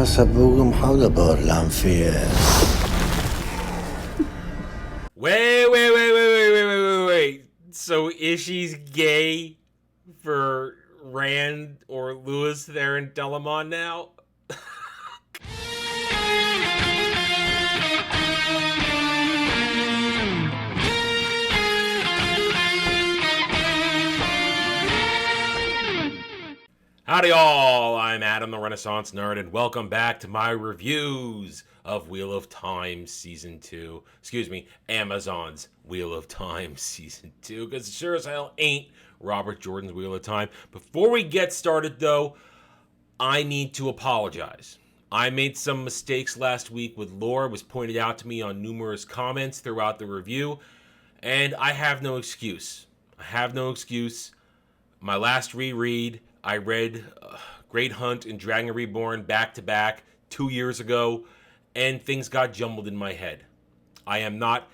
sa bugum hagabor, Lanfear. Wait. So is she's gay for Rand or Lewis there in Delamon now? Howdy y'all, I'm Adam the Renaissance Nerd, and welcome back to my reviews of Wheel of Time Season 2. Amazon's Wheel of Time Season 2, because it sure as hell ain't Robert Jordan's Wheel of Time. Before we get started though, I need to apologize. I made some mistakes last week with lore. It was pointed out to me on numerous comments throughout the review, and I have no excuse. My last reread, I read Great Hunt and Dragon Reborn back-to-back 2 years ago, and things got jumbled in my head. I am not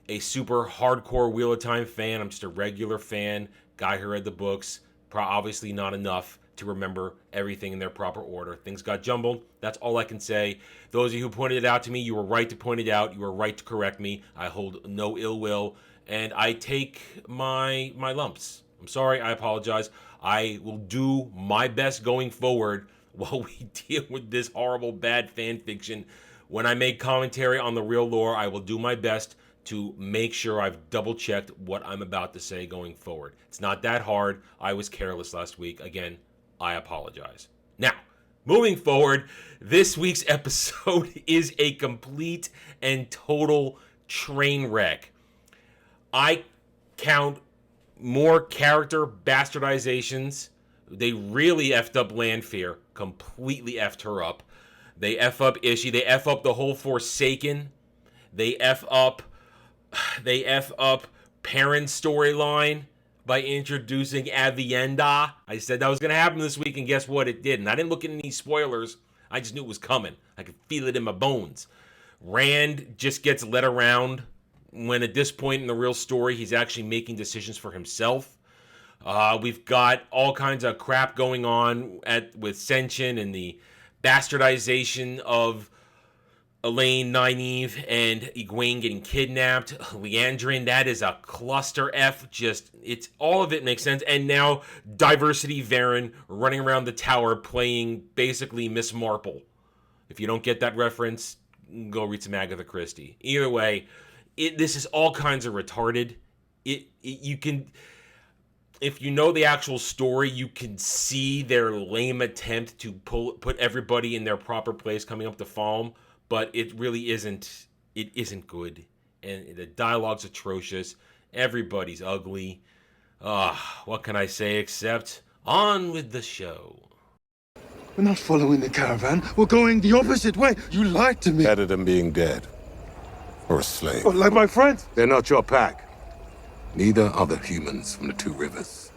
a super hardcore Wheel of Time fan. I'm just a regular fan, guy who read the books. Obviously not enough to remember everything in their proper order. Things got jumbled. That's all I can say. Those of you who pointed it out to me, you were right to point it out. You were right to correct me. I hold no ill will, and I take my lumps. I'm sorry. I apologize. I will do my best going forward while we deal with this horrible bad fan fiction. When I make commentary on the real lore, I will do my best to make sure I've double-checked what I'm about to say going forward. It's not that hard. I was careless last week. Again, I apologize. Now, moving forward, this week's episode is a complete and total train wreck. I count more character bastardizations. They really effed up Lanfear. Completely effed her up. They F up Ishii. They F up the whole Forsaken. They F up Perrin's storyline by introducing Aviendha. I said that was going to happen this week, and guess what? It didn't. I didn't look at any spoilers. I just knew it was coming. I could feel it in my bones. Rand just gets led around when at this point in the real story, he's actually making decisions for himself. We've got all kinds of crap going on with Senshin and the bastardization of Elaine, Nynaeve, and Egwene getting kidnapped. Liandrin, that is a cluster F. It's all of it makes sense. And now Diversity Varen running around the tower playing basically Miss Marple. If you don't get that reference, go read some Agatha Christie. Either way, this is all kinds of retarded. You can, if you know the actual story, you can see their lame attempt to put everybody in their proper place coming up to Falm, but it really isn't. It isn't good, and the dialogue's atrocious. Everybody's ugly. What can I say except on with the show? We're not following the caravan. We're going the opposite way. You lied to me. Better than being dead. Or a slave. Oh, like my friends. They're not your pack. Neither are the humans from the Two Rivers.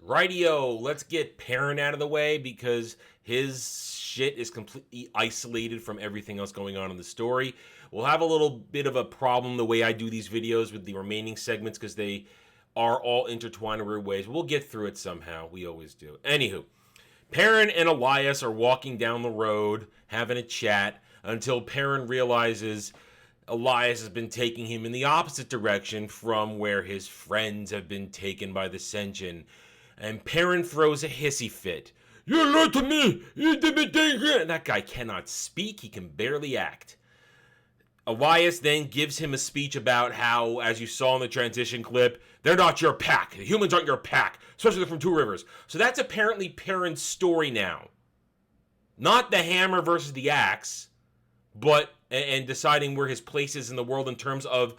Rightio, let's get Perrin out of the way because his shit is completely isolated from everything else going on in the story. We'll have a little bit of a problem the way I do these videos with the remaining segments because they are all intertwined in weird ways. We'll get through it somehow. We always do. Anywho, Perrin and Elias are walking down the road, having a chat, until Perrin realizes Elias has been taking him in the opposite direction from where his friends have been taken by the Senshin. And Perrin throws a hissy fit. You lied to me! You did me danger! And that guy cannot speak. He can barely act. Elias then gives him a speech about how, as you saw in the transition clip, they're not your pack. The humans aren't your pack. Especially they're from Two Rivers. So that's apparently Perrin's story now. Not the hammer versus the axe, but and deciding where his place is in the world in terms of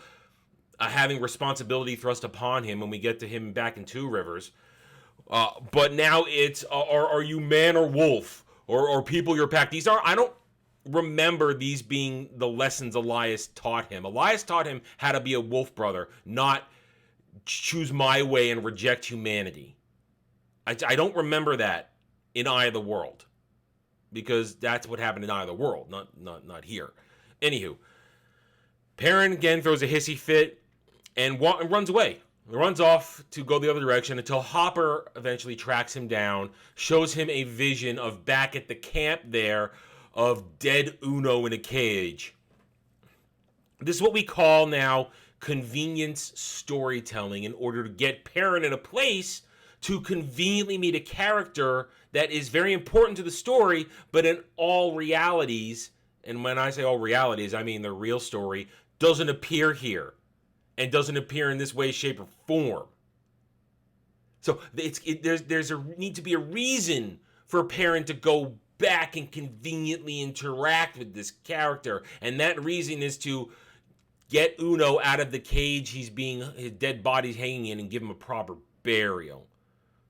having responsibility thrust upon him when we get to him back in Two Rivers. But now it's, are you man or wolf? Or people your pack? I don't remember these being the lessons Elias taught him. Elias taught him how to be a wolf brother, not choose my way and reject humanity. I don't remember that in Eye of the World. Because that's what happened in Eye of the World, not here. Anywho, Perrin again throws a hissy fit and runs away. He runs off to go the other direction until Hopper eventually tracks him down, shows him a vision of back at the camp there of dead Uno in a cage. This is what we call now convenience storytelling in order to get Perrin in a place to conveniently meet a character that is very important to the story, but in all realities, and when I say all realities, I mean the real story, doesn't appear here and doesn't appear in this way, shape, or form. So there's a need to be a reason for Perrin to go back and conveniently interact with this character, and that reason is to get Uno out of the cage his dead body's hanging in and give him a proper burial,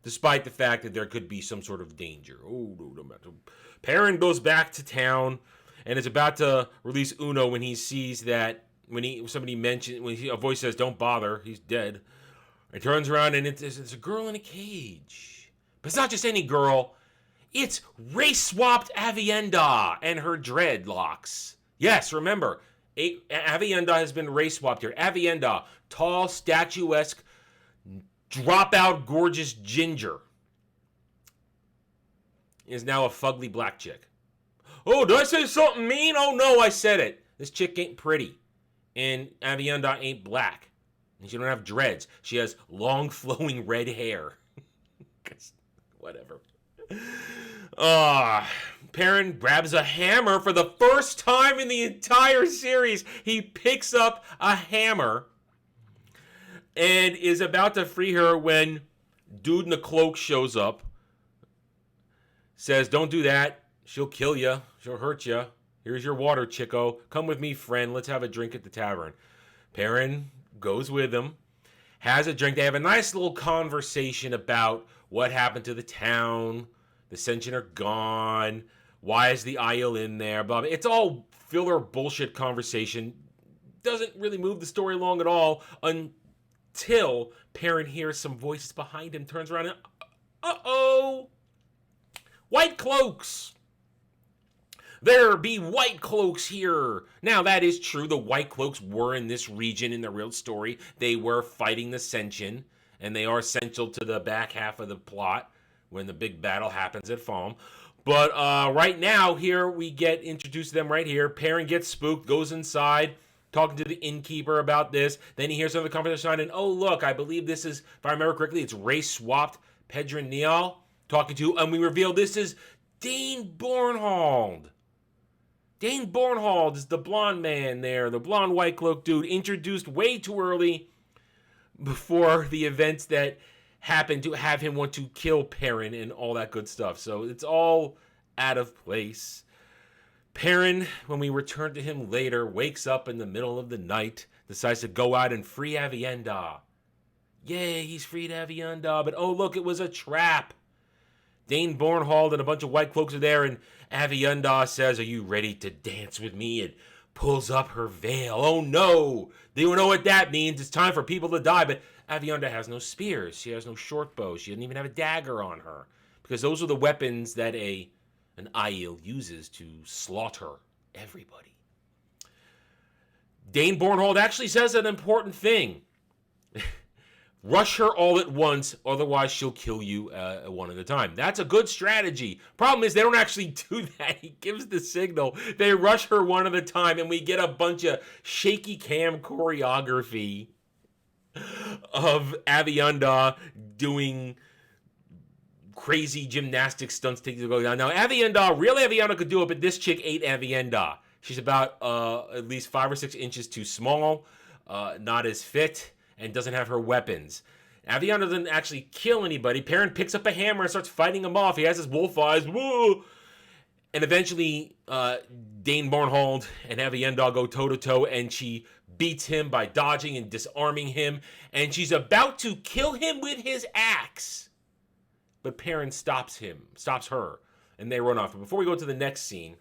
despite the fact that there could be some sort of danger. Perrin goes back to town and is about to release Uno when he sees that a voice says, "Don't bother, he's dead." He turns around and it's a girl in a cage. But it's not just any girl. It's race-swapped Aviendha and her dreadlocks. Yes, remember, Aviendha has been race-swapped here. Aviendha, tall, statuesque, drop-out, gorgeous ginger, is now a fugly black chick. Oh, did I say something mean? Oh, no, I said it. This chick ain't pretty. And Aviendha ain't black. And she don't have dreads. She has long, flowing red hair. Whatever. Perrin grabs a hammer for the first time in the entire series. He picks up a hammer and is about to free her when dude in the cloak shows up. Says, "Don't do that. She'll kill you. She'll hurt you. Here's your water, Chico. Come with me, friend. Let's have a drink at the tavern." Perrin goes with him, has a drink. They have a nice little conversation about what happened to the town. The Sentient are gone. Why is the Aiel in there? Blah, blah. It's all filler bullshit conversation. Doesn't really move the story along at all until Perrin hears some voices behind him, turns around and, uh-oh! White cloaks! There be white cloaks here. Now, that is true. The white cloaks were in this region in the real story. They were fighting the Sentient, and they are essential to the back half of the plot when the big battle happens at Falm. But right now, here we get introduced to them right here. Perrin gets spooked, goes inside, talking to the innkeeper about this. Then he hears some of the conversation, and oh, look, I believe this is, if I remember correctly, it's race-swapped Pedron Niall talking to, and we reveal this is Dane Bornhold. Dane Bornhold is the blonde man there, the blonde white cloak dude, introduced way too early before the events that happened to have him want to kill Perrin and all that good stuff. So it's all out of place. Perrin, when we return to him later, wakes up in the middle of the night, decides to go out and free Aviendha. Yay, he's freed Aviendha, but oh look, it was a trap. Dane Bornhold and a bunch of white cloaks are there, and Aviendha says, "Are you ready to dance with me?" and pulls up her veil. Oh no! They don't know what that means. It's time for people to die. But Aviendha has no spears. She has no short bow. She doesn't even have a dagger on her. Because those are the weapons that an Aiel uses to slaughter everybody. Dane Bornhold actually says an important thing. Rush her all at once, otherwise she'll kill you one at a time. That's a good strategy. Problem is, they don't actually do that. He gives the signal. They rush her one at a time, and we get a bunch of shaky cam choreography of Aviendha doing crazy gymnastic stunts to go down. Now, real Aviendha could do it, but this chick ate Aviendha. She's about at least 5 or 6 inches too small, not as fit, and doesn't have her weapons. Aviendha doesn't actually kill anybody. Perrin picks up a hammer and starts fighting him off. He has his wolf eyes. Woo! And eventually, Dane Bornhold and Aviendha go toe-to-toe, and she beats him by dodging and disarming him. And she's about to kill him with his axe. But Perrin stops her, and they run off. But before we go to the next scene,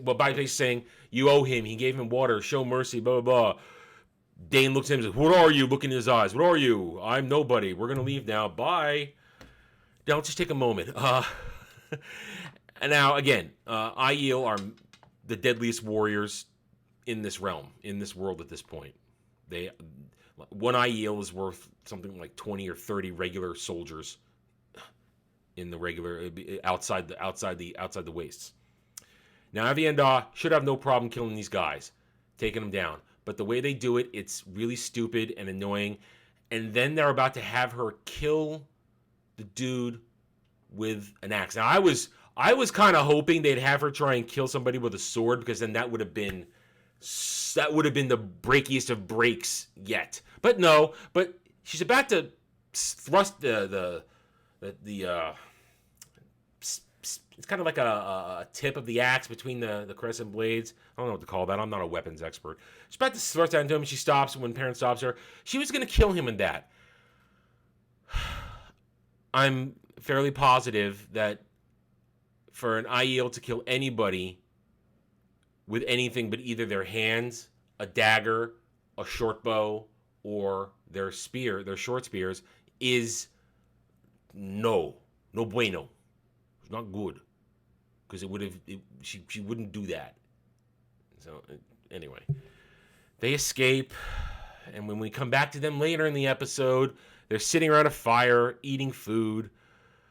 by saying, "You owe him. He gave him water. Show mercy, blah, blah, blah." Dane looks at him and says, "What are you?" Look in his eyes. "What are you?" "I'm nobody. We're going to leave now. Bye." Now, let's just take a moment. And now, again, Aiel are the deadliest warriors in this realm, in this world at this point. One Aiel is worth something like 20 or 30 regular soldiers in the regular outside the wastes. Now, Aviendha should have no problem killing these guys, taking them down. But the way they do it, it's really stupid and annoying. And then they're about to have her kill the dude with an axe. Now, I was kind of hoping they'd have her try and kill somebody with a sword, because then that would have been the breakiest of breaks yet. But no, but she's about to thrust the it's kind of like a tip of the axe between the crescent blades. I don't know what to call that. I'm not a weapons expert. She's about to thrust that into him, and she stops when Perrin stops her. She was going to kill him in that. I'm fairly positive that for an Aiel to kill anybody with anything but either their hands, a dagger, a short bow, or their spear, their short spears, is no bueno. It's not good, because she wouldn't do that. So anyway, they escape, and when we come back to them later in the episode, they're sitting around a fire eating food.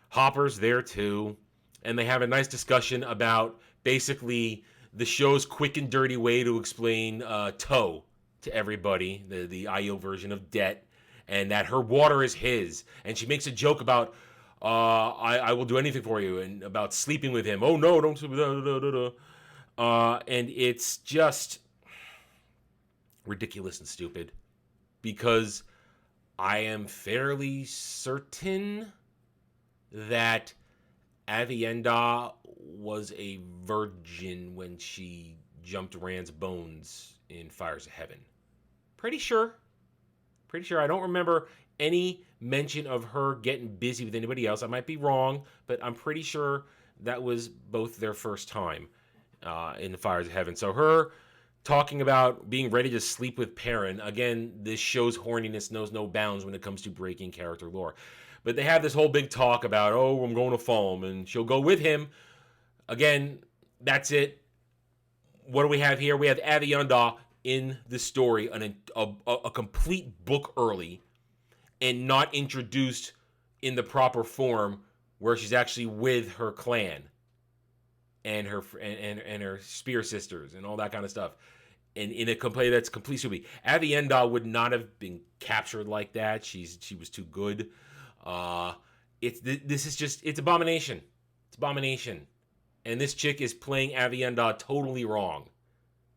Hopper's there too, and they have a nice discussion about basically the show's quick and dirty way to explain tow to everybody, the Aiel version of debt, and that her water is his. And she makes a joke about, I will do anything for you, and about sleeping with him. Oh no, don't sleep with him. And it's just ridiculous and stupid, because I am fairly certain that Aviendha was a virgin when she jumped Rand's bones in Fires of Heaven. Pretty sure. I don't remember any mention of her getting busy with anybody else. I might be wrong, but I'm pretty sure that was both their first time in the Fires of Heaven. So her talking about being ready to sleep with Perrin, again, this show's horniness knows no bounds when it comes to breaking character lore. But they have this whole big talk about, oh, I'm going to follow him, and she'll go with him. Again, that's it. What do we have here? We have Aviendha in the story, a complete book early, and not introduced in the proper form, where she's actually with her clan and her spear sisters and all that kind of stuff. And in a complete stupid. Aviendha would not have been captured like that. She was too good. It's abomination. It's abomination. And this chick is playing Aviendha totally wrong.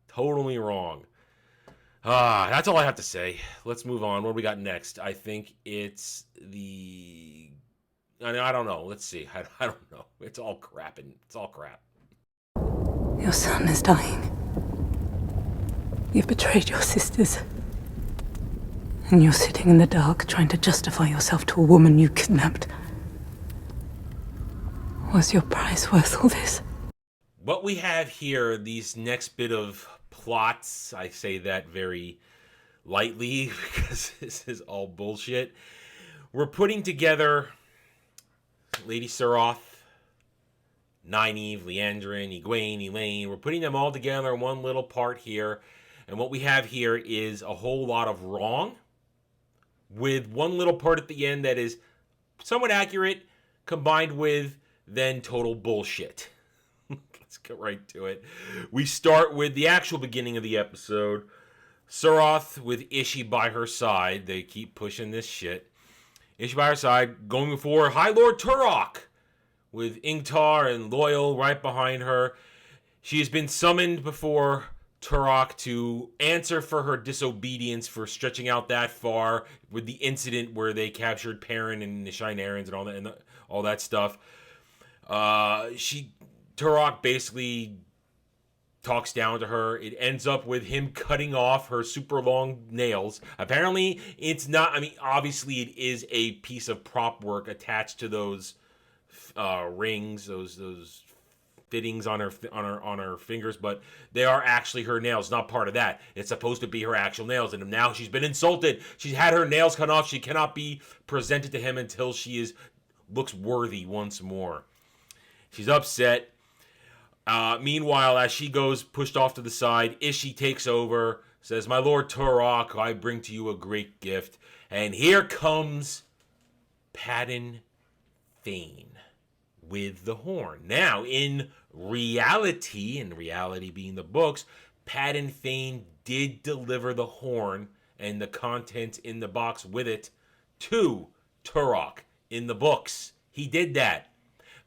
Totally wrong. That's all I have to say. Let's move on. What do we got next? I think it's I don't know. Let's see. I don't know. It's all crap. Your son is dying. You've betrayed your sisters. And you're sitting in the dark trying to justify yourself to a woman you kidnapped. Was your price worth all this? What we have here, these next bit of plots, I say that very lightly because this is all bullshit. We're putting together Lady Suroth, Nynaeve, Liandrin, Egwene, Elaine. We're putting them all together in one little part here. And what we have here is a whole lot of wrong, with one little part at the end that is somewhat accurate, combined with then total bullshit. Let's get right to it. We start with the actual beginning of the episode. Suroth with Ishi by her side. They keep pushing this shit. Ishi by her side, going before High Lord Turok, with Ingtar and Loyal right behind her. She has been summoned before Turok to answer for her disobedience for stretching out that far with the incident where they captured Perrin and the Shienarans and all that stuff. Turok basically talks down to her. It ends up with him cutting off her super long nails. Apparently, it's not. I mean, obviously, it is a piece of prop work attached to those rings, those fittings on her fingers, but they are actually her nails, not part of that. It's supposed to be her actual nails, and now she's been insulted. She's had her nails cut off. She cannot be presented to him until she looks worthy once more. She's upset. Meanwhile, as she goes pushed off to the side, Ishi takes over, says, "My Lord Turok, I bring to you a great gift." And here comes Padan Fain with the horn. Now, in reality being the books, Padan Fain did deliver the horn and the contents in the box with it to Turok in the books. He did that.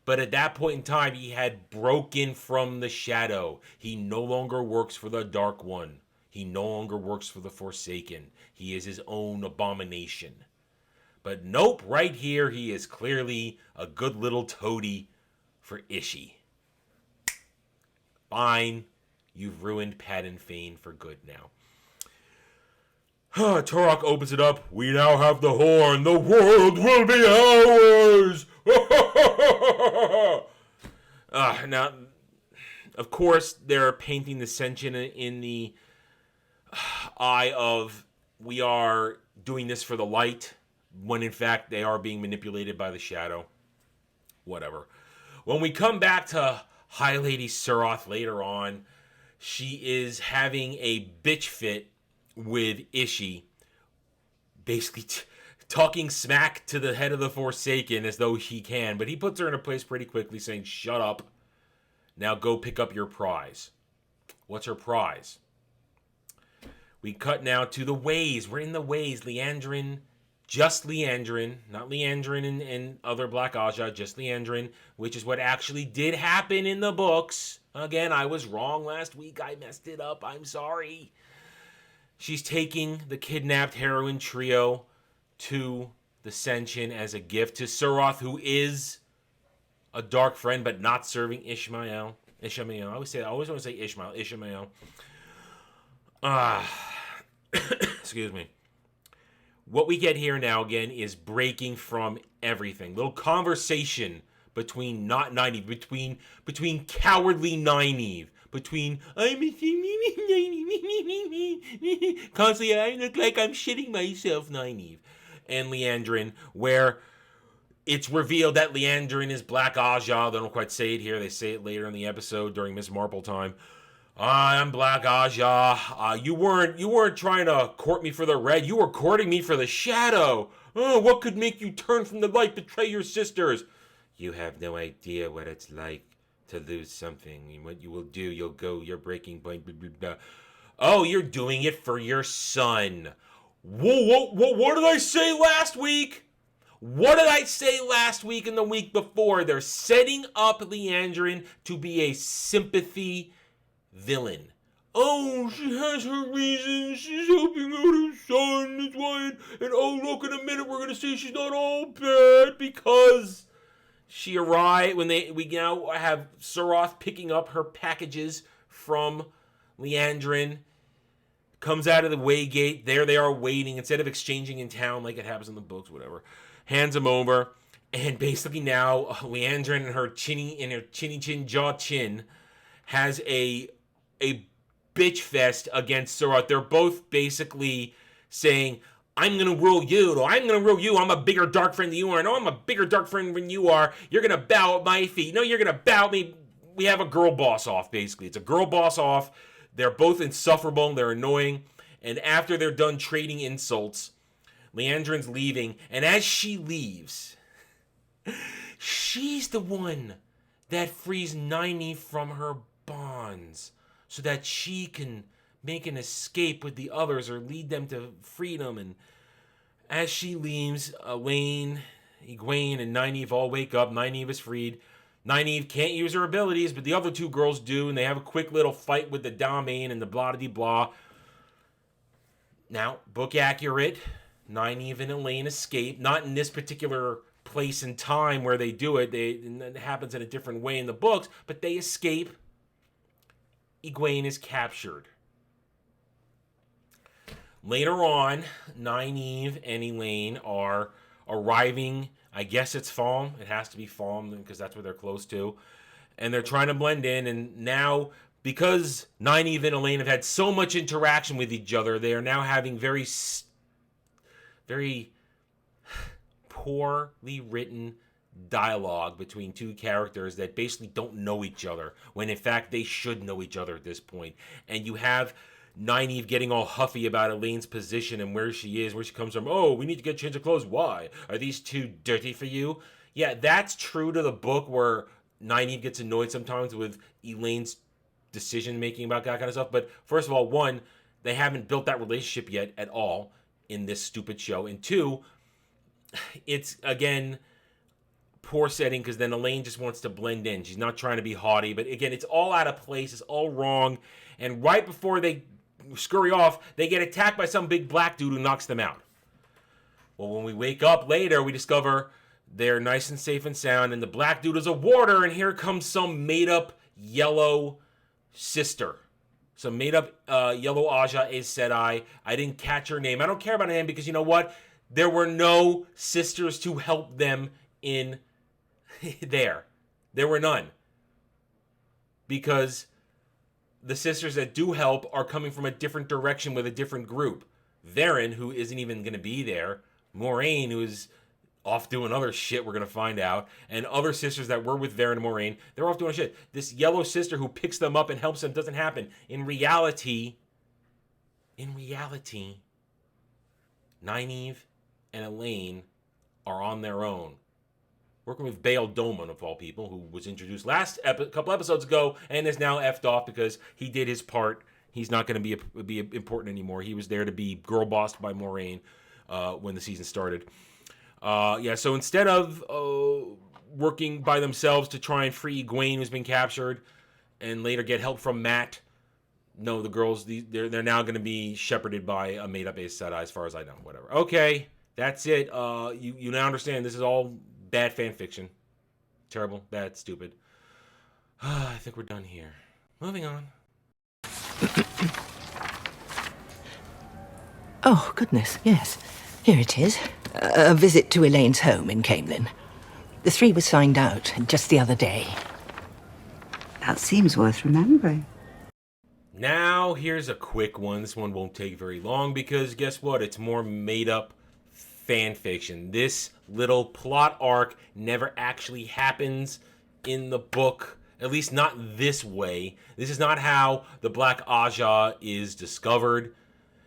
But at that point in time, he had broken from the shadow. He no longer works for the Dark One. He no longer works for the Forsaken. He is his own abomination. But nope, right here, he is clearly a good little toady for Ishii. Fine, you've ruined Padan Fain for good now. Turok opens it up. We now have the horn. The world will be ours. Now, of course, they're painting the sentient in the eye of we are doing this for the light, when in fact they are being manipulated by the shadow. Whatever. When we come back to High Lady Suroth later on, she is having a bitch fit with Ishii, basically talking smack to the head of the Forsaken as though he can, but he puts her in a place pretty quickly, saying, shut up, now go pick up your prize. What's her prize? We cut now to the ways. We're in the ways. Liandrin, just Liandrin, not Liandrin and other Black Aja, just Liandrin, which is what actually did happen in the books. Again, I was wrong last week. I messed it up. I'm sorry. She's taking the kidnapped heroine trio to the Sentient as a gift to Suroth, who is a dark friend, but not serving Ishmael. I always want to say Ishmael. Excuse me. What we get here now, again, is breaking from everything. Little conversation between not Nynaeve, between cowardly Nynaeve, between constantly I look like I'm shitting myself, Nynaeve, and Liandrin, where it's revealed that Liandrin is Black Aja. They don't quite say it here. They say it later in the episode during Miss Marple time. I'm Black Aja. You weren't trying to court me for the red. You were courting me for the shadow. Oh, what could make you turn from the light, betray your sisters? You have no idea what it's like to lose something. And what you will do, you're breaking point. Blah, blah, blah. Oh, you're doing it for your son. Whoa, what did I say last week? What did I say last week and the week before? They're setting up Liandrin to be a sympathy villain. Oh, she has her reasons. She's helping out her son. That's why. And oh, look, in a minute we're going to say she's not all bad because she arrived when we now have Suroth picking up her packages from Liandrin. Comes out of the way gate. There they are waiting. Instead of exchanging in town like it happens in the books, whatever. Hands him over. And basically now, Liandrin and her chinny chin jaw chin has a bitch fest against Suroth. They're both basically saying, I'm going to rule you. No, I'm going to rule you. I'm a bigger dark friend than you are. No, I'm a bigger dark friend than you are. You're going to bow at my feet. No, you're going to bow at me. We have a girl boss off, basically. It's a girl boss off. They're both insufferable. They're annoying. And after they're done trading insults, Liandrin's leaving. And as she leaves, she's the one that frees Nynaeve from her bonds so that she can make an escape with the others or lead them to freedom. And as she leaves, Egwene and Nynaeve all wake up. Nynaeve is freed. Nynaeve can't use her abilities, but the other two girls do, and they have a quick little fight with the Damane and the blah-de-blah. Now, book accurate, Nynaeve and Elaine escape. Not in this particular place and time where they do it. It happens in a different way in the books, but they escape. Egwene is captured. Later on, Nynaeve and Elaine are arriving. I guess it's Falm. It has to be Falm because that's where they're close to. And they're trying to blend in. And now, because Nynaeve and Elaine have had so much interaction with each other, they are now having very poorly written dialogue between two characters that basically don't know each other, when in fact they should know each other at this point. And you have Nynaeve getting all huffy about Elaine's position and where she is, where she comes from. Oh, we need to get a change of clothes. Why? Are these too dirty for you? Yeah, that's true to the book where Nynaeve gets annoyed sometimes with Elaine's decision making about that kind of stuff. But first of all, one, they haven't built that relationship yet at all in this stupid show. And two, it's, again, poor setting because then Elaine just wants to blend in. She's not trying to be haughty. But again, it's all out of place. It's all wrong. And right before they scurry off, they get attacked by some big black dude who knocks them out. Well, when we wake up later, we discover they're nice and safe and sound, and the black dude is a warder, and here comes some made-up yellow sister. Some made-up yellow Aja Aes Sedai. I didn't catch her name. I don't care about her name because you know what? There were no sisters to help them in there. There were none. Because the sisters that do help are coming from a different direction with a different group. Varen, who isn't even going to be there. Moiraine, who is off doing other shit we're going to find out. And other sisters that were with Varen and Moiraine, they're off doing shit. This yellow sister who picks them up and helps them doesn't happen. In reality, Nynaeve and Elaine are on their own. Working with Bael Doman, of all people, who was introduced couple episodes ago and is now effed off because he did his part. He's not going to be important anymore. He was there to be girl bossed by Moiraine when the season started. So instead of working by themselves to try and free Egwene, who's been captured, and later get help from Mat, no, the girls, they're now going to be shepherded by a made-up Aes Sedai, as far as I know. Whatever. Okay, that's it. You now understand this is all bad fan fiction. Terrible, bad, stupid. I think we're done here. Moving on. Oh, goodness, yes. Here it is. A visit to Elaine's home in Camelin. The 3 was signed out just the other day. That seems worth remembering. Now, here's a quick one. This one won't take very long because guess what? It's more made-up fan fiction. This little plot arc never actually happens in the book. At least not this way. This is not how the Black Aja is discovered.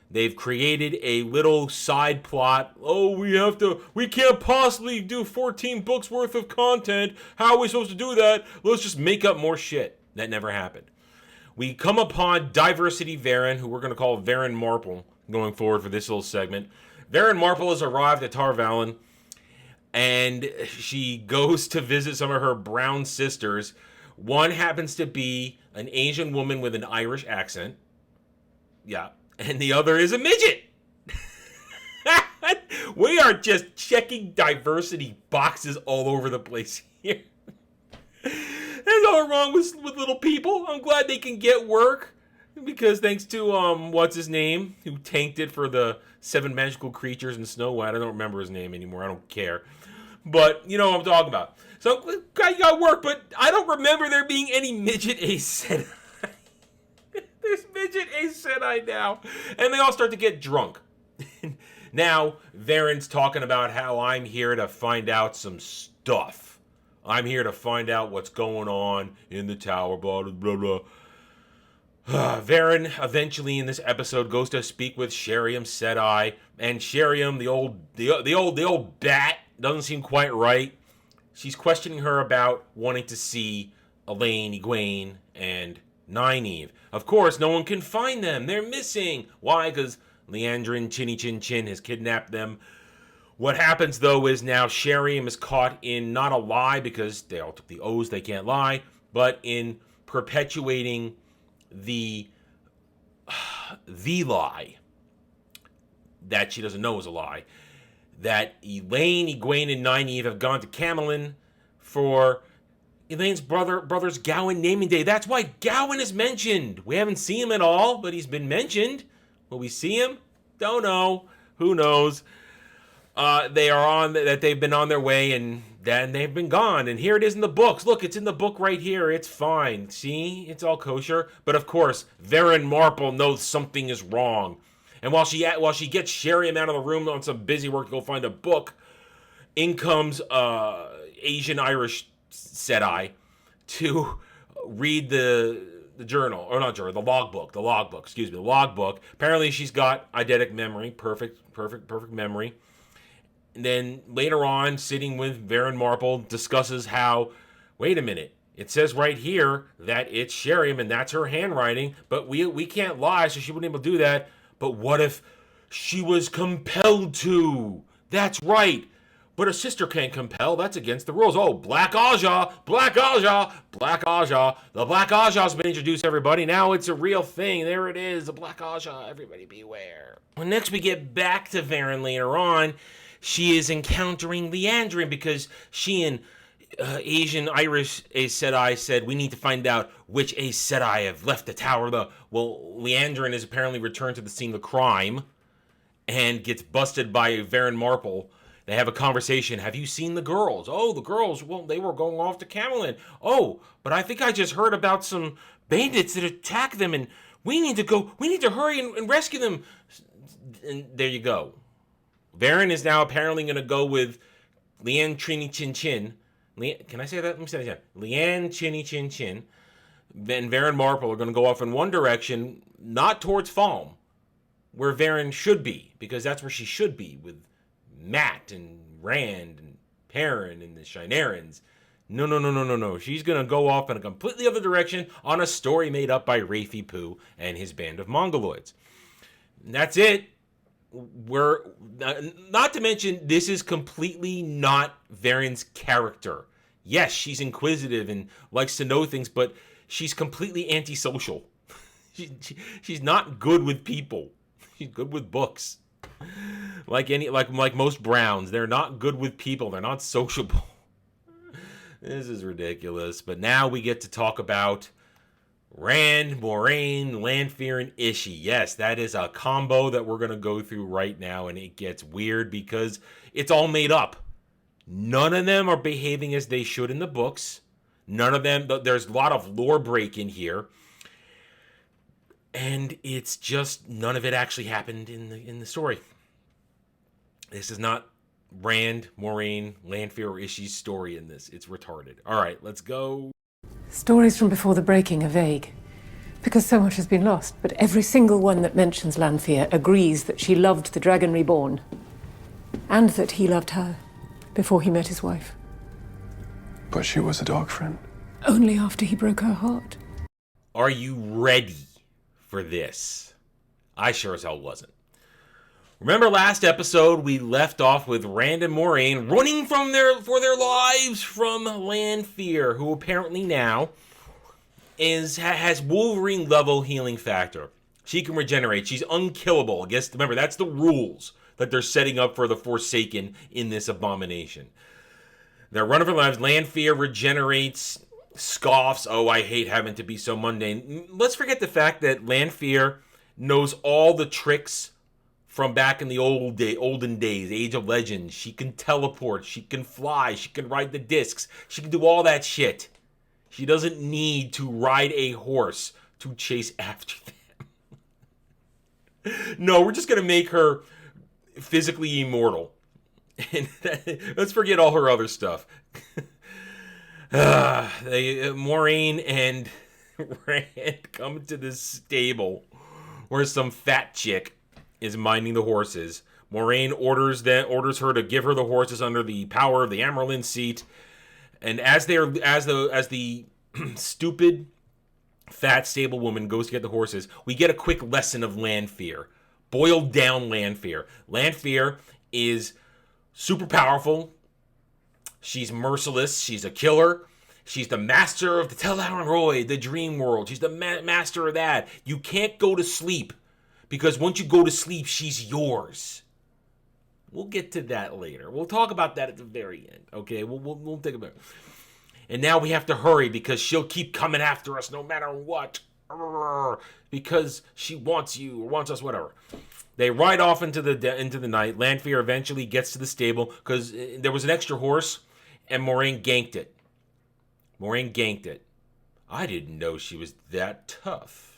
They've created a little side plot. Oh, we can't possibly do 14 books worth of content. How are we supposed to do that? Let's just make up more shit. That never happened. We come upon Diversity Varen, who we're going to call Varen Marple going forward for this little segment. Varen Marple has arrived at Tar Valon, and she goes to visit some of her brown sisters. One happens to be an Asian woman with an Irish accent. Yeah. And the other is a midget. We are just checking diversity boxes all over the place here. There's nothing wrong with little people. I'm glad they can get work. Because thanks to, what's his name? Who tanked it for the 7 magical creatures in Snow White. I don't remember his name anymore. I don't care. But, you know what I'm talking about. So, you got work, but I don't remember there being any midget Aes Sedai. There's midget Aes Sedai now. And they all start to get drunk. Now, Varen's talking about how I'm here to find out some stuff. I'm here to find out what's going on in the tower, blah, blah, blah. Varen eventually in this episode goes to speak with Sheriam Sedai, and Sheriam, the old bat, doesn't seem quite right. She's questioning her about wanting to see Elaine, Egwene, and Nynaeve. Of course, no one can find them. They're missing. Why? Because Liandrin Chinny Chin Chin has kidnapped them. What happens, though, is now Sheriam is caught in not a lie, because they all took the oaths, they can't lie, but in perpetuating the lie that she doesn't know is a lie. That Elaine, Egwene, and Nynaeve have gone to Camelin for Elaine's brother's Gowan naming day. That's why Gowan is mentioned. We haven't seen him at all, but he's been mentioned. Will we see him? Don't know. Who knows? They've been on their way, and then they've been gone. And here it is in the books. Look, it's in the book right here. It's fine. See? It's all kosher. But of course, Varen Marple knows something is wrong. And while she gets Sheriam out of the room on some busy work to go find a book, in comes Asian Irish Sedai to read the journal, or not journal, the logbook. Apparently she's got eidetic memory, perfect memory. And then later on, sitting with Varen Marple, discusses how, wait a minute, it says right here that it's Sheriam and that's her handwriting, but we can't lie, so she wouldn't be able to do that. But what if she was compelled to? That's right. But a sister can't compel. That's against the rules. Oh, Black Aja, Black Aja, Black Aja. The Black Aja's been introduced, everybody. Now it's a real thing. There it is, the Black Aja. Everybody beware. Well, next we get back to Varen later on. She is encountering Liandrin because she and Asian Irish Aes Sedai said, we need to find out which Aes Sedai have left the tower. Well, Liandrin is apparently returned to the scene of the crime and gets busted by Varen Marple. They have a conversation. Have you seen the girls? Oh, the girls. Well, they were going off to Camelin. Oh, but I think I just heard about some bandits that attacked them, and we need to hurry and rescue them. And there you go. Varen is now apparently going to go with Lian Trini Chin Chin. Can I say that? Let me say that again. Lian Chinny Chin Chin. And Varen Marple are going to go off in one direction, not towards Falm, where Varen should be, because that's where she should be, with Matt and Rand and Perrin and the Shinarans. No. She's going to go off in a completely other direction on a story made up by Rafi Poo and his band of Mongoloids. And that's it. We're not to mention, this is completely not Varen's character. Yes, she's inquisitive and likes to know things, but she's completely antisocial. She's not good with people. She's good with books. Like most Browns, they're not good with people. They're not sociable. This is ridiculous. But now we get to talk about Rand, Moiraine, Lanfear, and Ishii. Yes, that is a combo that we're going to go through right now, and it gets weird because it's all made up. None of them are behaving as they should in the books. None of them, there's a lot of lore break in here. And it's just, none of it actually happened in the story. This is not Rand, Moiraine, Lanfear, or Ishii's story in this. It's retarded. All right, let's go. Stories from before the breaking are vague, because so much has been lost, but every single one that mentions Lanfear agrees that she loved the Dragon Reborn, and that he loved her before he met his wife. But she was a dog friend. Only after he broke her heart. Are you ready for this? I sure as hell wasn't. Remember last episode, we left off with Rand and Moiraine running for their lives from Lanfear, who apparently now has Wolverine level healing factor. She can regenerate. She's unkillable. I guess, remember, that's the rules that they're setting up for the Forsaken in this abomination. They're running for their lives. Lanfear regenerates, scoffs. Oh, I hate having to be so mundane. Let's forget the fact that Lanfear knows all the tricks from back in the olden days, Age of Legends. She can teleport, she can fly, she can ride the discs, she can do all that shit. She doesn't need to ride a horse to chase after them. No, we're just going to make her physically immortal. And let's forget all her other stuff. Moiraine and Rand come to this stable where some fat chick is minding the horses. Moiraine orders her to give her the horses under the power of the Amerlin seat. And as the stupid fat stable woman goes to get the horses, we get a quick lesson of Lanfear. Boiled down Lanfear. Lanfear is super powerful. She's merciless. She's a killer. She's the master of the Tel Roy, the dream world. She's the master of that. You can't go to sleep, because once you go to sleep, she's yours. We'll get to that later. We'll talk about that at the very end. Okay, we'll think about it. And now we have to hurry because she'll keep coming after us no matter what. Because she wants you or wants us, whatever. They ride off into the night. Lanfear eventually gets to the stable because there was an extra horse, and Moiraine ganked it. I didn't know she was that tough,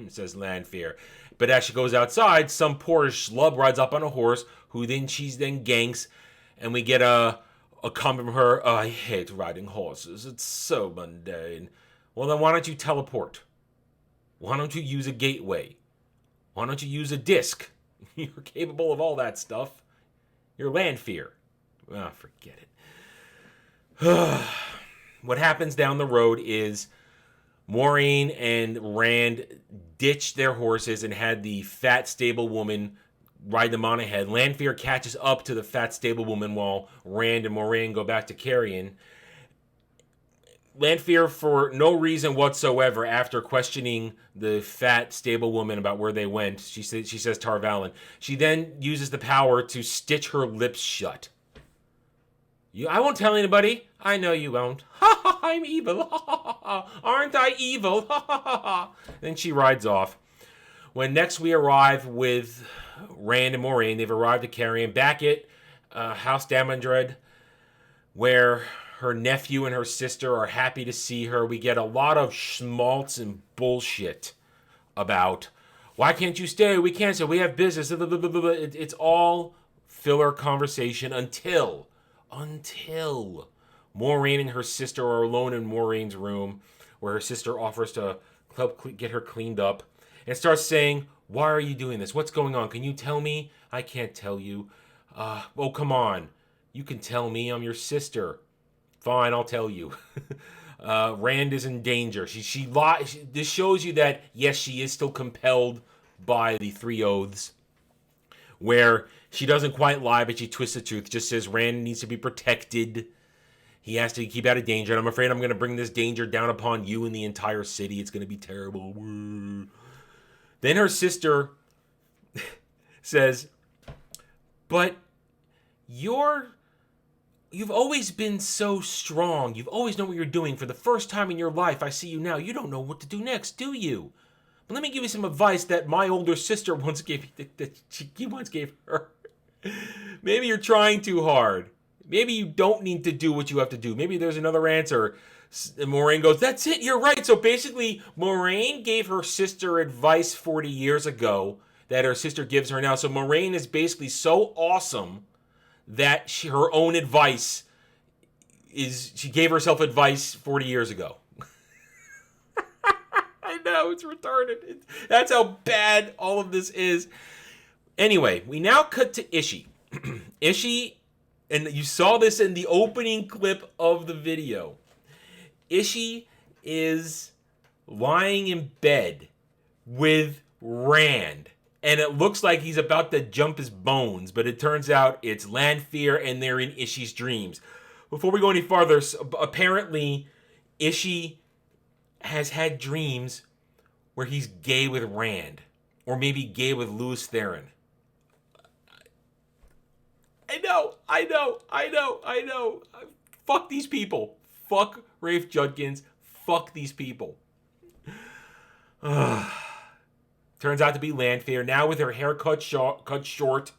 says Lanfear. But as she goes outside, some poor schlub rides up on a horse, who then ganks, and we get a comment from her. Oh, I hate riding horses. It's so mundane. Well, then why don't you teleport? Why don't you use a gateway? Why don't you use a disc? You're capable of all that stuff. You're Lanfear. Ah, forget it. What happens down the road is Moiraine and Rand ditched their horses and had the fat stable woman ride them on ahead. Lanfear catches up to the fat stable woman while Rand and Moiraine go back to Carrion. Lanfear, for no reason whatsoever, after questioning the fat stable woman about where they went, she says Tarvalin. She then uses the power to stitch her lips shut. I won't tell anybody. I know you won't. Ha ha, I'm evil. Ha ha ha. Aren't I evil? Ha ha ha. Then she rides off. When next we arrive with Rand and Moiraine, they've arrived at Carrion, back at House Damandred, where her nephew and her sister are happy to see her. We get a lot of schmaltz and bullshit about, why can't you stay? We can't stay. We have business. It's all filler conversation until Moiraine and her sister are alone in Moraine's room, where her sister offers to help get her cleaned up, and starts saying, why are you doing this? What's going on? Can you tell me? I can't tell you. Oh, come on. You can tell me. I'm your sister. Fine, I'll tell you. Rand is in danger. She lies. This shows you that, yes, she is still compelled by the three oaths, where she doesn't quite lie, but she twists the truth. Just says Rand needs to be protected. He has to keep out of danger. And I'm afraid I'm going to bring this danger down upon you and the entire city. It's going to be terrible. Then her sister says, but you've always been so strong. You've always known what you're doing. For the first time in your life, I see you now. You don't know what to do next, do you? But let me give you some advice that my older sister once gave her. Maybe you're trying too hard. Maybe you don't need to do what you have to do. Maybe there's another answer. And Moiraine goes, that's it, you're right. So basically, Moiraine gave her sister advice 40 years ago that her sister gives her now. So Moiraine is basically so awesome that her own advice is, she gave herself advice 40 years ago. I know, it's retarded. That's how bad all of this is. Anyway, we now cut to Ishii. Ishii, and you saw this in the opening clip of the video. Ishii is lying in bed with Rand, and it looks like he's about to jump his bones, but it turns out it's Lanfear, and they're in Ishii's dreams. Before we go any farther, apparently Ishii has had dreams where he's gay with Rand, or maybe gay with Lews Therin. I know. Fuck these people. Fuck Rafe Judkins. Fuck these people. Turns out to be Lanfear, now with her hair cut short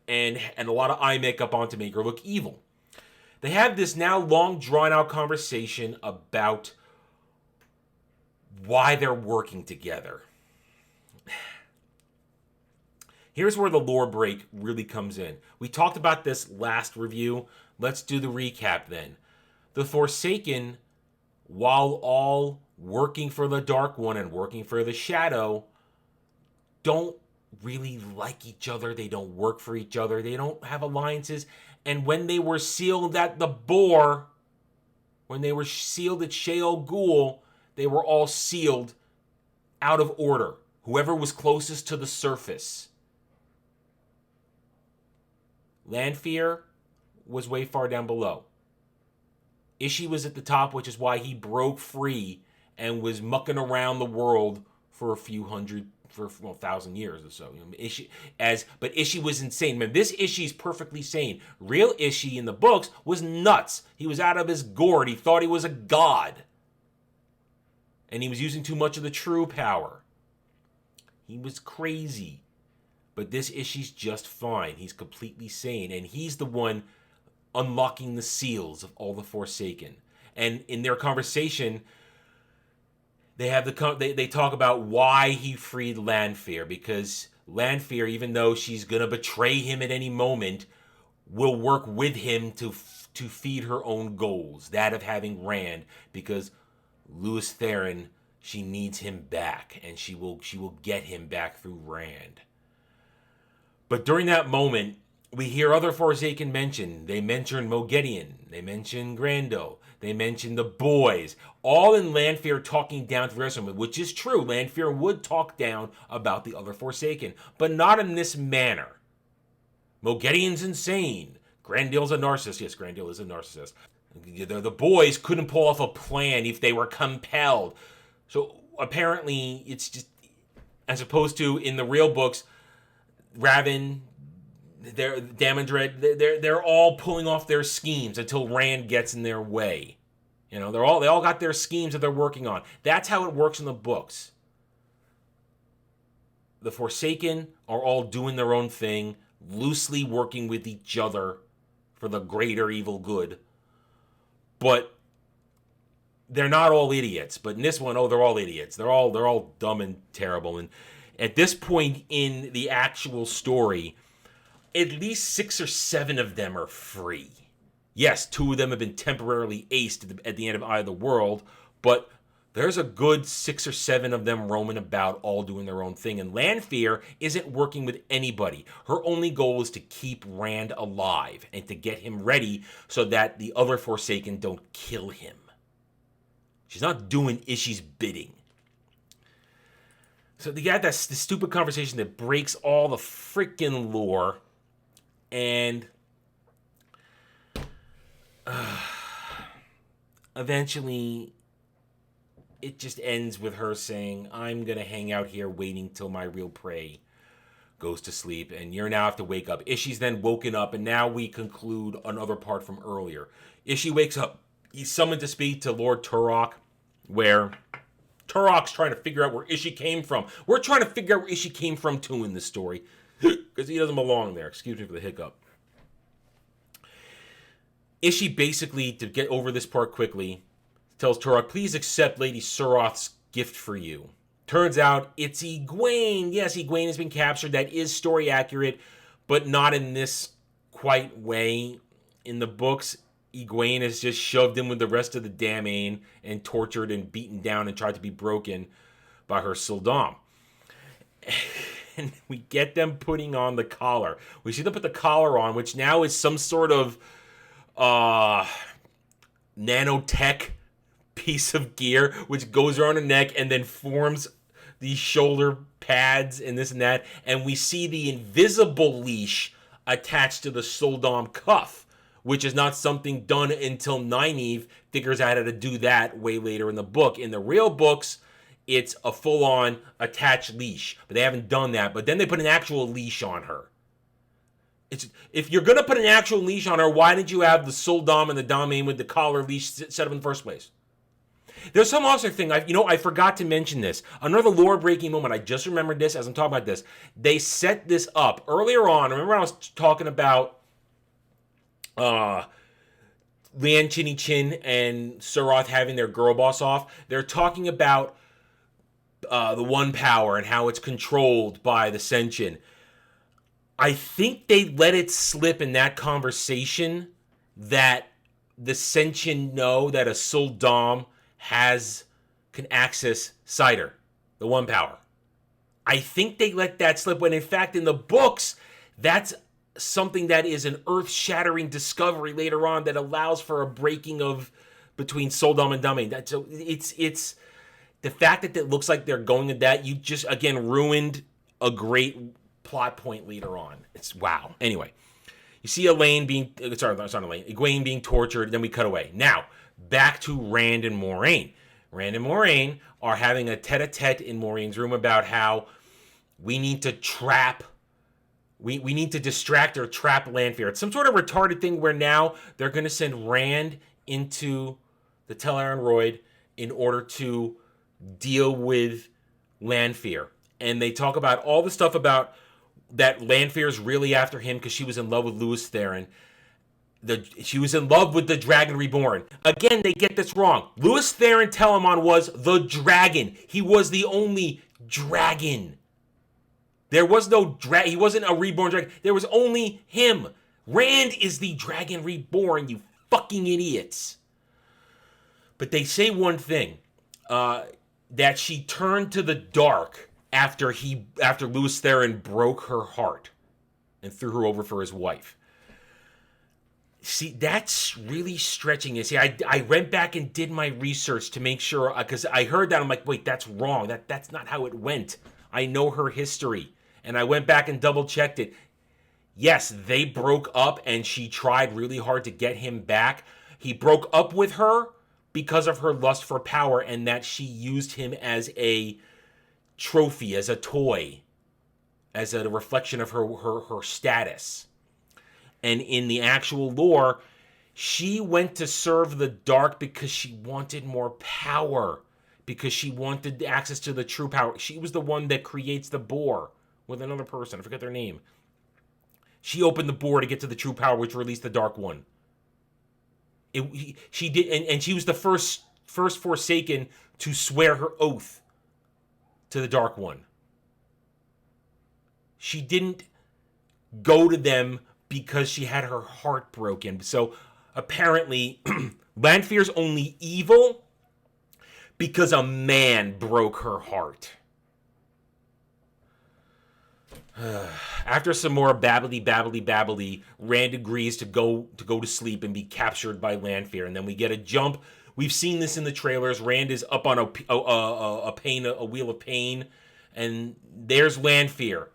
and a lot of eye makeup on to make her look evil. They have this now long drawn-out conversation about why they're working together. Here's where the lore break really comes in. We talked about this last review. Let's do the recap then. The Forsaken, while all working for the Dark One and working for the Shadow, don't really like each other. They don't work for each other. They don't have alliances. And when they were sealed at the Boar, when they were sealed at Sheol Ghul, they were all sealed out of order. Whoever was closest to the surface. Lanfear was way far down below. Ishii was at the top, which is why he broke free and was mucking around the world for a few hundred, for 1,000 years or so. But Ishii was insane. Man, this Ishii's perfectly sane. Real Ishii in the books was nuts. He was out of his gourd. He thought he was a god. And he was using too much of the true power. He was crazy. But this Ishii's just fine. He's completely sane. And he's the one unlocking the seals of all the Forsaken. And in their conversation, they talk about why he freed Lanfear. Because Lanfear, even though she's going to betray him at any moment, will work with him to feed her own goals. That of having Rand. Because Lews Therin, she needs him back. And she will get him back through Rand. But during that moment, we hear other Forsaken mentioned. They mention Moghedien. They mention Grando. They mention the boys. All in Lanfear talking down to the rest of them, which is true. Lanfear would talk down about the other Forsaken, but not in this manner. Moghedien's insane. Grandil's a narcissist. Yes, Grandil is a narcissist. The boys couldn't pull off a plan if they were compelled. So apparently it's just, as opposed to in the real books, Raven, Damondred, they're all pulling off their schemes until Rand gets in their way. You know, they all got their schemes that they're working on. That's how it works in the books. The Forsaken are all doing their own thing, loosely working with each other for the greater evil good. But they're not all idiots. But in this one, they're all idiots. They're all dumb and terrible. And at this point in the actual story, at least 6 or 7 of them are free. Yes, 2 of them have been temporarily aced at the end of Eye of the World, but there's a good 6 or 7 of them roaming about, all doing their own thing. And Lanfear isn't working with anybody. Her only goal is to keep Rand alive and to get him ready so that the other Forsaken don't kill him. She's not doing Ishi's bidding. So they got this stupid conversation that breaks all the freaking lore. And eventually it just ends with her saying, I'm going to hang out here waiting till my real prey goes to sleep, and you now have to wake up. Ishi's then woken up, and now we conclude another part from earlier. Ishi wakes up. He's summoned to speak to Lord Turok, where Turok's trying to figure out where Ishi came from. We're trying to figure out where Ishi came from, too, in this story, because he doesn't belong there. Excuse me for the hiccup. Ishi basically, to get over this part quickly, tells Turok, please accept Lady Suroth's gift for you. Turns out it's Egwene. Yes, Egwene has been captured. That is story accurate, but not in this quite way. In the books, Egwene is just shoved in with the rest of the Damane and tortured and beaten down and tried to be broken by her Sildam. And we get them putting on the collar. We see them put the collar on, which now is some sort of nanotech piece of gear which goes around her neck and then forms these shoulder pads and this and that, and we see the invisible leash attached to the Soldam cuff, which is not something done until Nynaeve figures out how to do that way later in the book. In the real books, it's a full-on attached leash, but they haven't done that. But then they put an actual leash on her. If you're going to put an actual leash on her, why didn't you have the Soldam and the Damane with the collar leash set up in the first place? There's some other thing, I forgot to mention this. Another lore-breaking moment, I just remembered this as I'm talking about this. They set this up earlier on. Remember I was talking about Lian Chinny Chin and Suroth having their girl boss off? They're talking about the One Power and how it's controlled by the Sentient. I think they let it slip in that conversation that the Sentient know that a Soldam can access Cider, the One Power. I think they let that slip when in fact in the books, that's something that is an earth-shattering discovery later on that allows for a breaking of between Soldam and Damane. So it's the fact that it looks like they're going to that, you just again ruined a great plot point later on. It's wow. Anyway, you see Egwene being tortured, then we cut away. Now, back to Rand and Moiraine. Rand and Moiraine are having a tete-a-tete in Moraine's room about how we need to we need to distract or trap Lanfear. It's some sort of retarded thing where now they're going to send Rand into the Teleron Roid in order to deal with Lanfear. And they talk about all the stuff about that Lanfear's really after him because she was in love with Lews Therin. She was in love with the Dragon Reborn. Again, they get this wrong. Lews Therin Telamon was the dragon. He was the only dragon. There was no dragon. He wasn't a reborn dragon. There was only him. Rand is the Dragon Reborn, you fucking idiots. But they say one thing. That she turned to the dark after Lews Therin broke her heart. and threw her over for his wife. See, that's really stretching it. See, I went back and did my research to make sure, because I heard that. I'm like, wait, that's wrong. That's not how it went. I know her history. And I went back and double-checked it. Yes, they broke up, and she tried really hard to get him back. He broke up with her because of her lust for power, and that she used him as a trophy, as a toy, as a reflection of her status. And in the actual lore, she went to serve the dark because she wanted more power, because she wanted access to the true power. She was the one that creates the boar with another person. I forget their name. She opened the boar to get to the true power, which released the Dark One. She did, and she was the first Forsaken to swear her oath to the Dark One. She didn't go to them because she had her heart broken. So apparently, Lanfear's only evil because a man broke her heart. After some more babbly, Rand agrees to go to sleep and be captured by Lanfear, and then we get a jump. We've seen this in the trailers. Rand is up on a wheel of pain, and there's Lanfear.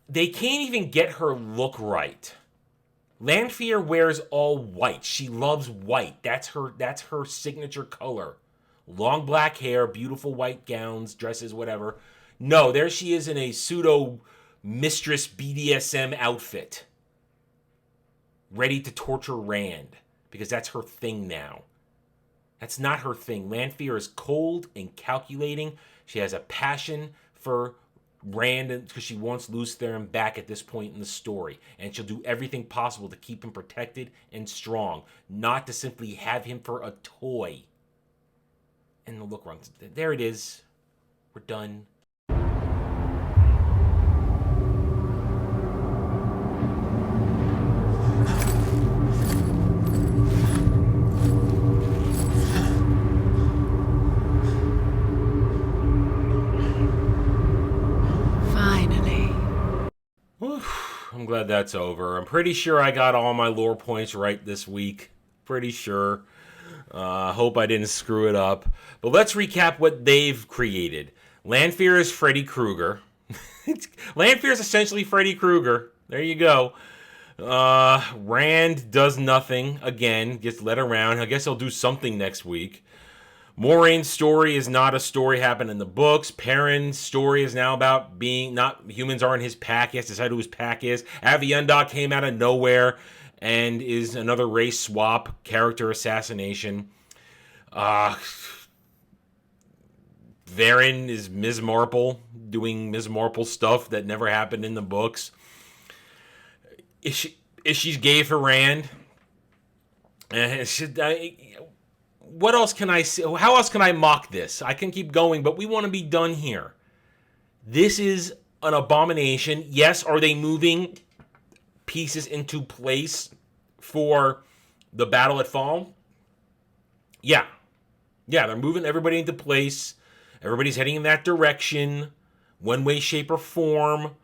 They can't even get her look right. Lanfear wears all white. She loves white. That's her signature color. Long black hair, beautiful white gowns, dresses, whatever. No, there she is in a pseudo mistress BDSM outfit. Ready to torture Rand. Because that's her thing now. That's not her thing. Lanfear is cold and calculating. She has a passion for Rand because she wants Lews Therin back at this point in the story, and she'll do everything possible to keep him protected and strong, not to simply have him for a toy. And the look wrong. There it is. We're done. I'm glad that's over. I'm pretty sure I got all my lore points right this week. Pretty sure. Hope I didn't screw it up. But let's recap what they've created. Lanfear is Freddy Krueger. Lanfear is essentially Freddy Krueger. There you go. Rand does nothing. Again, gets led around. I guess he'll do something next week. Moiraine's story is not a story happened in the books. Perrin's story is now about being not humans aren't his pack. He has to decide who his pack is. Aviendha came out of nowhere and is another race swap, character assassination. Varen is Ms. Marple doing Ms. Marple stuff that never happened in the books. Is she's gay for Rand? What else can I say? How else can I mock this? I can keep going, but we want to be done here. This is an abomination. Yes, are they moving pieces into place for the battle at Fall? Yeah. Yeah, they're moving everybody into place. Everybody's heading in that direction, one way, shape, or form.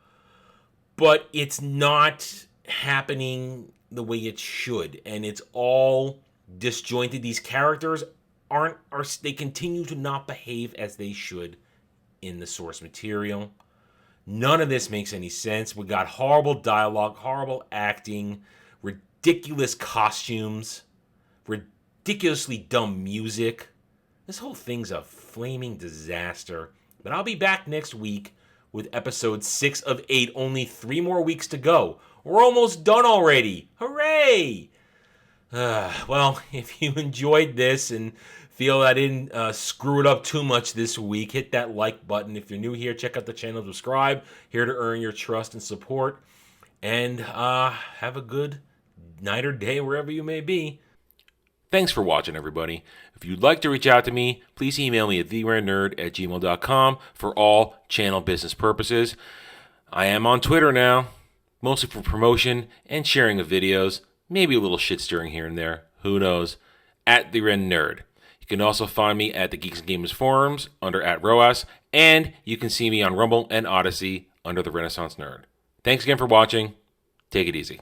But it's not happening the way it should. And it's all disjointed. These characters they continue to not behave as they should in the source material. None of this makes any sense. We got horrible dialogue, horrible acting, ridiculous costumes, ridiculously dumb music. This whole thing's a flaming disaster. But I'll be back next week with episode 6 of 8. Only 3 more weeks to go. We're almost done already. Hooray! Well, if you enjoyed this and feel I didn't screw it up too much this week, hit that like button. If you're new here, check out the channel, subscribe. Here to earn your trust and support. And have a good night or day wherever you may be. Thanks for watching, everybody. If you'd like to reach out to me, please email me at theranernerd@gmail.com for all channel business purposes. I am on Twitter now, mostly for promotion and sharing of videos. Maybe a little shit stirring here and there. Who knows? @TheRenNerd. You can also find me at the Geeks and Gamers forums under @ROAS, and you can see me on Rumble and Odyssey under the Renaissance Nerd. Thanks again for watching. Take it easy.